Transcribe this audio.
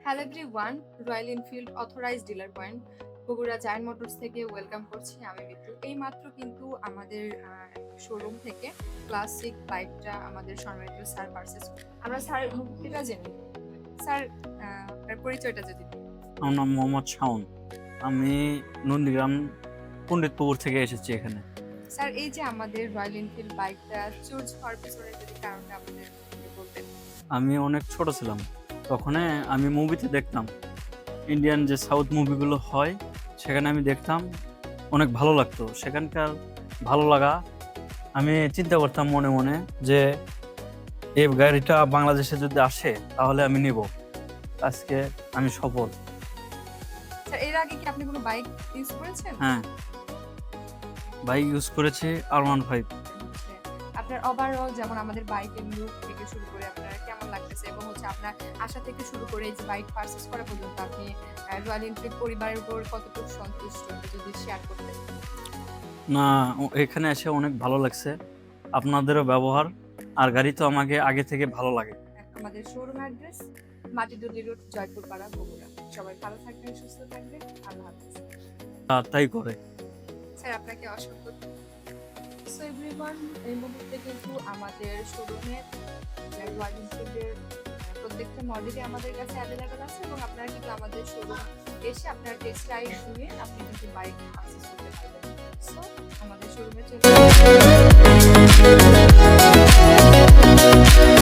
Hello everyone, royal Enfield authorised dealer point Bogura giant motors থেকে welcome করছি আমি বিট্টু। এইমাত্র কিন্তু আমাদের শোরুম থেকে ক্লাসিক বাইকটা আমাদের সম্মানিত স্যার পারচেস। আমরা স্যারের মুক্তিটা জেনে স্যার আপনার পরিচয়টা যদি দিন। আমার নাম মোহাম্মদ শাওন। আমি নন্দীগ্রাম পণ্ডিতপুর থেকে এসেছি এখানে। স্যার, এই যে আমাদের রয়্যাল এনফিল্ড বাইকটা চুজ হওয়ার পিছনে যদি কারণটা আমাদের বলতেন। আমি অনেক ছোট ছিলাম, তখন আমি মুভিতে দেখতাম, ইন্ডিয়ান যে সাউথ মুভিগুলো হয় সেখানে আমি দেখতাম, অনেক ভালো লাগতো। সেখানকার ভালো লাগা আমি চিন্তা করতাম মনে মনে যে এই গাড়িটা বাংলাদেশে যদি আসে তাহলে আমি নিব। আজকে আমি সফল। স্যার, এর আগে কি আপনি কোনো বাইক ইউজ করেছেন? হ্যাঁ, বাইক ইউজ করেছি R15। আপনার ওভারঅল যেমন আমাদের বাইকের লুক থেকে শুরু করে আপনার কেমন লাগতেছে এবং আপনার আশা থেকে শুরু করে এই যে বাইক পারচেজ করা পর্যন্ত আপনি রয়্যাল এনফিল্ড পরিবারের উপর কতটুকু সন্তুষ্ট যদি শেয়ার করতেন। না, এখানে এসে অনেক ভালো লাগছে, আপনাদেরও ব্যবহার আর গাড়ি তো আমাকে আগে থেকে ভালো লাগে। আমাদের শোরুম অ্যাড্রেস মাটিডুলি রোড, জয়পুর পাড়া, বগুড়া। সবাই ভালো থাকবেন, সুস্থ থাকবেন, আল্লাহ হাফেজ। তাই করে স্যার, আপনাকে অসংখ্য সো এভরিওয়ান, এই মুহূর্তে কিন্তু আমাদের শোরুমে রয়্যাল এনফিল্ডের প্রত্যেকটা মডেলই আমাদের কাছে অ্যাভেলেবেল আছে এবং আপনারা কিন্তু আমাদের শোরুম এসে আপনার টেস্ট রাইড নিয়ে আপনি কিন্তু বাইক পারচেজ করতে পারবেন। সো আমাদের শোরুমে চলে